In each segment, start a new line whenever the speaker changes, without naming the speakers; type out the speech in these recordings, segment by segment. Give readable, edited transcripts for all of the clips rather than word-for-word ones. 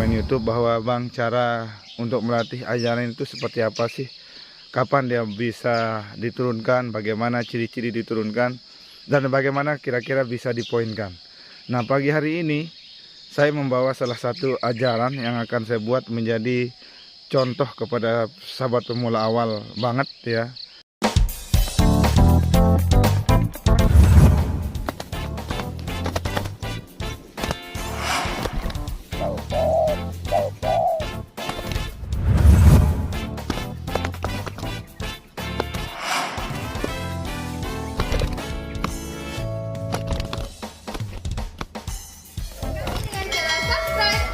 komen YouTube bahwa Bang, cara untuk melatih ajaran itu seperti apa sih? Kapan dia bisa diturunkan? Bagaimana ciri-ciri diturunkan? Dan bagaimana kira-kira bisa dipoinkan? Nah, pagi hari ini saya membawa salah satu ajaran yang akan saya buat menjadi contoh kepada sahabat pemula awal banget ya.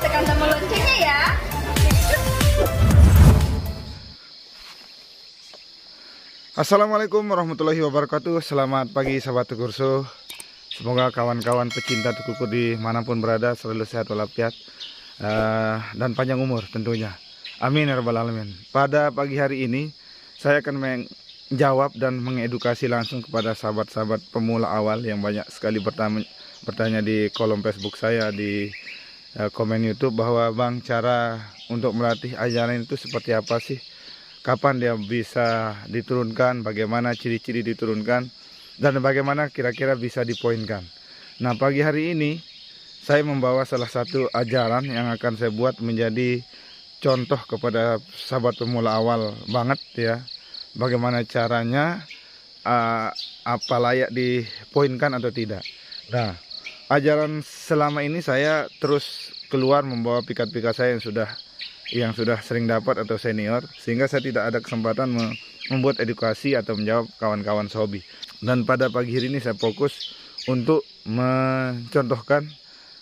Tekan tombol loncengnya ya.
Assalamualaikum warahmatullahi wabarakatuh. Selamat pagi sahabat Tukurso. Semoga kawan-kawan pecinta tukukur dimanapun berada selalu sehat walafiat dan panjang umur tentunya. Amin ya rabbal alamin. Pada pagi hari ini saya akan menjawab dan mengedukasi langsung kepada sahabat-sahabat pemula awal yang banyak sekali bertanya di kolom Facebook saya, di komen YouTube bahwa Bang, cara untuk melatih ajaran itu seperti apa sih? Kapan dia bisa diturunkan? Bagaimana ciri-ciri diturunkan? Dan bagaimana kira-kira bisa dipoinkan? Nah, pagi hari ini saya membawa salah satu ajaran yang akan saya buat menjadi contoh kepada sahabat pemula awal banget ya. Bagaimana caranya, apa layak dipoinkan atau tidak. Nah, ajaran selama ini saya terus keluar membawa pikat-pikat saya yang sudah sering dapat atau senior, sehingga saya tidak ada kesempatan membuat edukasi atau menjawab kawan-kawan hobi. Dan pada pagi hari ini saya fokus untuk mencontohkan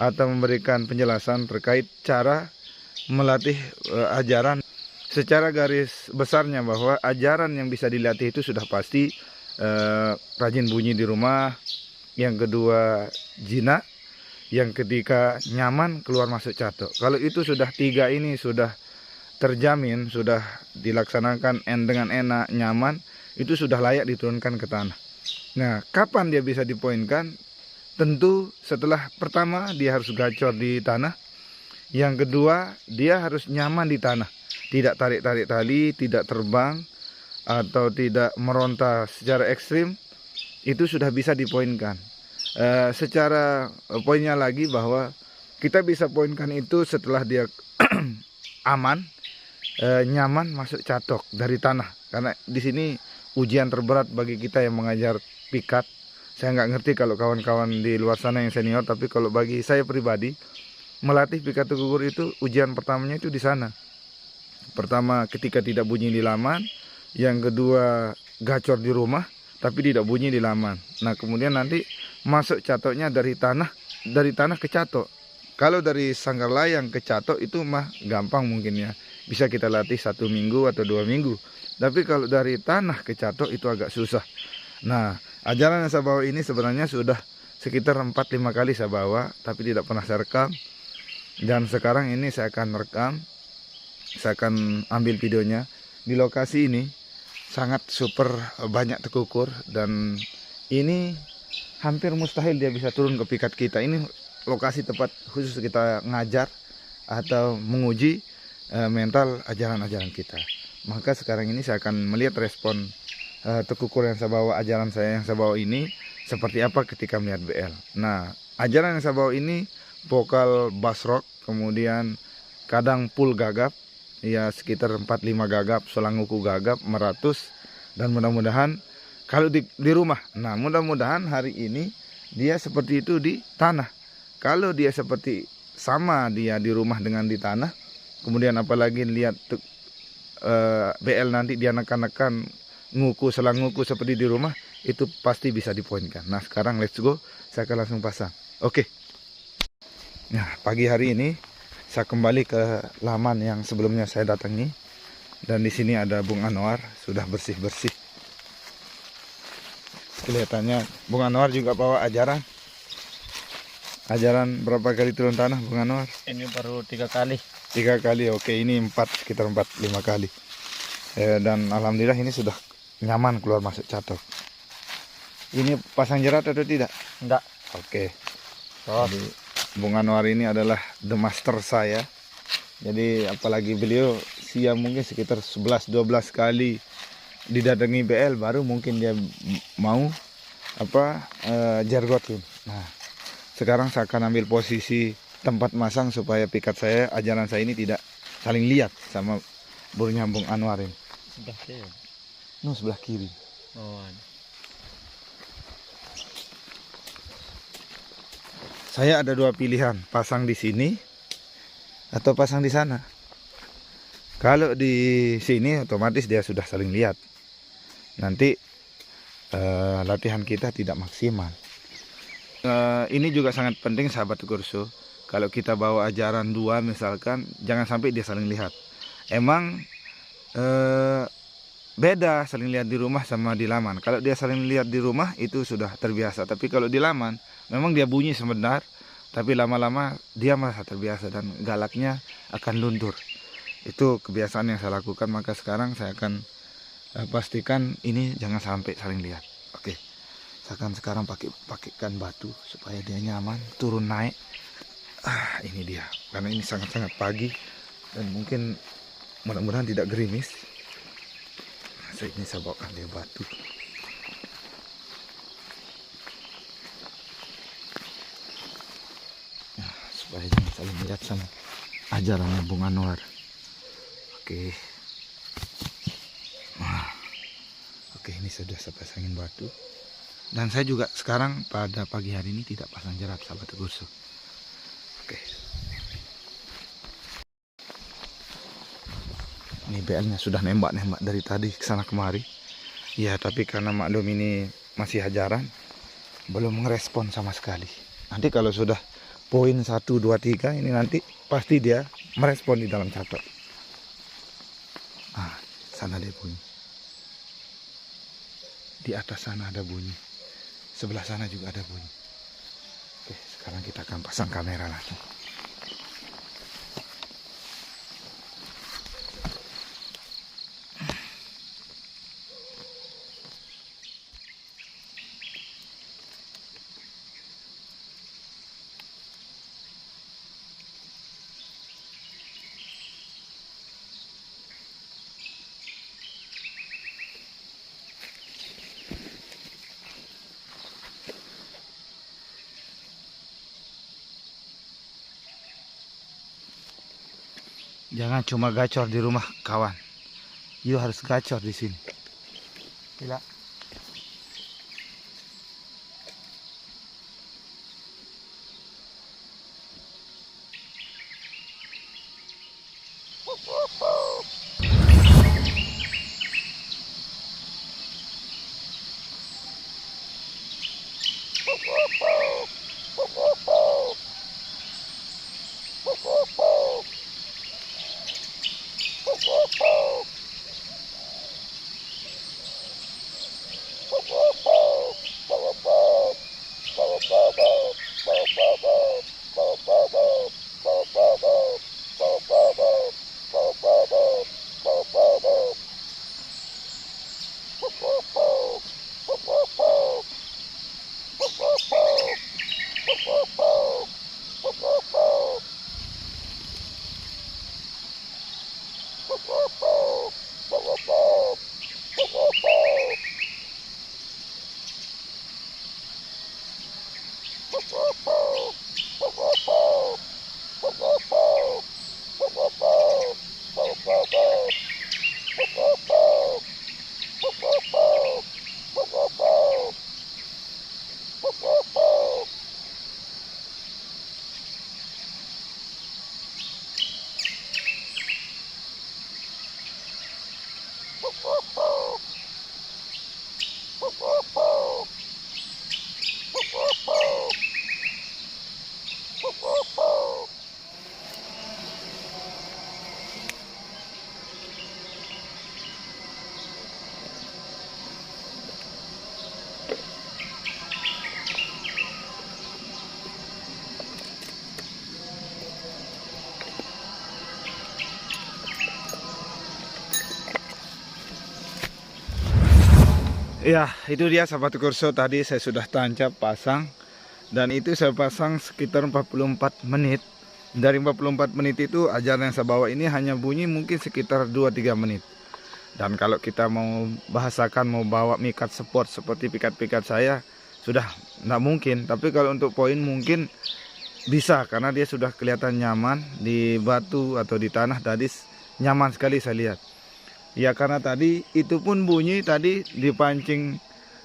atau memberikan penjelasan terkait cara melatih ajaran. Secara garis besarnya bahwa ajaran yang bisa dilatih itu sudah pasti rajin bunyi di rumah, yang kedua jinak, yang ketiga nyaman keluar masuk catok. Kalau itu sudah tiga ini sudah terjamin, sudah dilaksanakan dengan enak, nyaman, itu sudah layak diturunkan ke tanah. Nah, kapan dia bisa dipoinkan? Tentu setelah pertama dia harus gacor di tanah, yang kedua dia harus nyaman di tanah, tidak tarik-tarik tali, tidak terbang atau tidak meronta secara ekstrim. Itu sudah bisa dipoinkan. Secara poinnya lagi bahwa kita bisa poinkan itu setelah dia aman, nyaman masuk catok dari tanah. Karena di sini ujian terberat bagi kita yang mengajar pikat. Saya nggak ngerti kalau kawan-kawan di luar sana yang senior, tapi kalau bagi saya pribadi melatih pikat tukukur itu ujian pertamanya itu di sana. Pertama ketika tidak bunyi di laman, yang kedua gacor di rumah tapi tidak bunyi di laman. Nah, kemudian nanti masuk catoknya dari tanah ke catok. Kalau dari sanggar layang ke catok itu mah gampang mungkin ya, bisa kita latih 1 minggu atau 2 minggu. Tapi kalau dari tanah ke catok itu agak susah. Nah, ajaran yang saya bawa ini sebenarnya sudah sekitar 4-5 kali saya bawa, tapi tidak pernah saya rekam. Dan sekarang ini saya akan rekam, saya akan ambil videonya. Di lokasi ini sangat super banyak tekukur, dan ini hampir mustahil dia bisa turun ke pikat kita. Ini lokasi tempat khusus kita ngajar atau menguji mental ajaran-ajaran kita. Maka sekarang ini saya akan melihat respon tekukur yang saya bawa, ajaran saya yang saya bawa ini seperti apa ketika melihat BL. Nah, ajaran yang saya bawa ini vokal bass rock, kemudian kadang full gagap, ya sekitar 4-5 gagap, selanguku gagap, meratus, dan mudah-mudahan kalau di rumah. Nah, mudah-mudahan hari ini dia seperti itu di tanah. Kalau dia seperti sama dia di rumah dengan di tanah, kemudian apalagi lihat BL nanti dia nekan-nekan nguku selanguku seperti di rumah, itu pasti bisa dipoinkan. Nah, sekarang let's go, saya akan langsung pasang. Oke. Nah, pagi hari ini saya kembali ke laman yang sebelumnya saya datangi, dan di sini ada Bung Anwar sudah bersih-bersih. Kelihatannya Bung Anwar juga bawa ajaran. Ajaran berapa kali turun tanah Bung Anwar?
Ini baru 3 kali.
3 kali, oke. Ini 4, sekitar 4-5 kali. Dan alhamdulillah ini sudah nyaman keluar masuk catok. Ini pasang jerat atau tidak?
Enggak.
Oke.
Oh.
Jadi Bung Anwar ini adalah the master saya Jadi apalagi beliau siang mungkin sekitar 11-12 kali didatangi BL baru mungkin dia mau jargotin. Nah, sekarang saya akan ambil posisi tempat masang supaya pikat saya, ajaran saya ini tidak saling lihat sama burung nyambung Anwar ini.
Sebelah kiri.
Sebelah kiri.
Oh.
Saya ada dua pilihan, pasang di sini atau pasang di sana. Kalau di sini otomatis dia sudah saling lihat. Nanti latihan kita tidak maksimal. Ini juga sangat penting sahabat kurso. Kalau kita bawa ajaran dua misalkan, jangan sampai dia saling lihat. Emang beda saling lihat di rumah sama di laman. Kalau dia saling lihat di rumah itu sudah terbiasa. Tapi kalau di laman, memang dia bunyi sebentar, tapi lama-lama dia merasa terbiasa dan galaknya akan luntur. Itu kebiasaan yang saya lakukan, maka sekarang saya akan pastikan ini jangan sampai saling lihat. Oke, saya akan sekarang pakaikan batu supaya dia nyaman turun naik. Ini dia, karena ini sangat-sangat pagi dan mungkin mudah-mudahan tidak gerimis. Ini saya bawakan dia batu. Supaya jangan saling lihat sama ajarannya Bung Anwar. Oke. Oke, ini sudah saya pasangin batu. Dan saya juga sekarang pada pagi hari ini tidak pasang jerat sahabat kurso. Oke. Ini BL-nya sudah nembak-nembak dari tadi ke sana kemari. Ya, tapi karena maklum ini masih hajaran, belum ngerespon sama sekali. Nanti kalau sudah poin 1, 2, 3 ini nanti pasti dia merespon di dalam catat. Sana dia bunyi. Di atas sana ada bunyi. Sebelah sana juga ada bunyi. Oke, sekarang kita akan pasang kamera langsung. Jangan cuma gacor di rumah kawan. You harus gacor di sini. Gila. Ya, itu dia sahabat kurso, tadi saya sudah tancap pasang. Dan itu saya pasang sekitar 44 menit. Dari 44 menit itu ajaran yang saya bawa ini hanya bunyi mungkin sekitar 2-3 menit. Dan kalau kita mau bahasakan mau bawa mikat sport seperti pikat-pikat saya, sudah nggak mungkin. Tapi kalau untuk poin mungkin bisa, karena dia sudah kelihatan nyaman di batu atau di tanah tadi, nyaman sekali saya lihat. Ya karena tadi itu pun bunyi tadi dipancing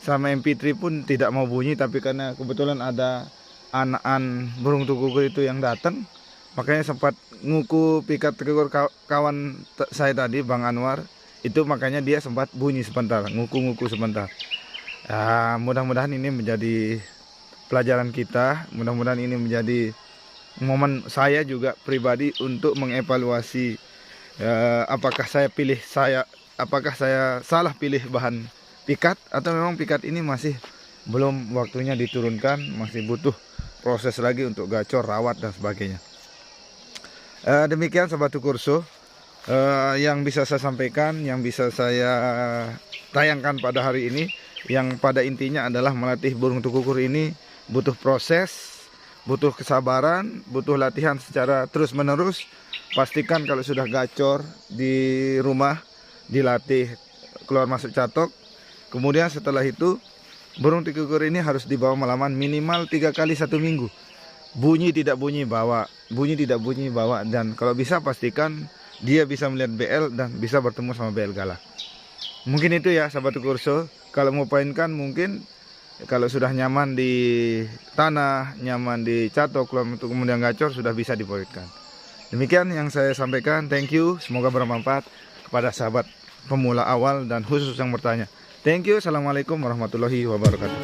sama MP3 pun tidak mau bunyi, tapi karena kebetulan ada anakan burung tukukur itu yang datang, makanya sempat nguku pikat tukukur kawan saya tadi Bang Anwar, itu makanya dia sempat bunyi sebentar, nguku-nguku sebentar. Ya, mudah-mudahan ini menjadi pelajaran kita, mudah-mudahan ini menjadi momen saya juga pribadi untuk mengevaluasi apakah saya salah pilih bahan pikat, atau memang pikat ini masih belum waktunya diturunkan, masih butuh proses lagi untuk gacor, rawat dan sebagainya. Demikian Sobat Tukurso yang bisa saya sampaikan, yang bisa saya tayangkan pada hari ini, yang pada intinya adalah melatih burung tukukur ini butuh proses, butuh kesabaran, butuh latihan secara terus menerus. Pastikan kalau sudah gacor di rumah, dilatih keluar masuk catok. Kemudian setelah itu burung tukukur ini harus dibawa malaman minimal 3 kali 1 minggu. Bunyi tidak bunyi bawa, bunyi tidak bunyi bawa. Dan kalau bisa pastikan dia bisa melihat BL dan bisa bertemu sama BL galak. Mungkin itu ya Sahabat Tukurso. Kalau mau poinkan mungkin kalau sudah nyaman di tanah, nyaman di catok, kemudian gacor, sudah bisa dipoinkan. Demikian yang saya sampaikan. Thank you. Semoga bermanfaat kepada sahabat pemula awal dan khusus yang bertanya. Thank you. Assalamualaikum warahmatullahi wabarakatuh.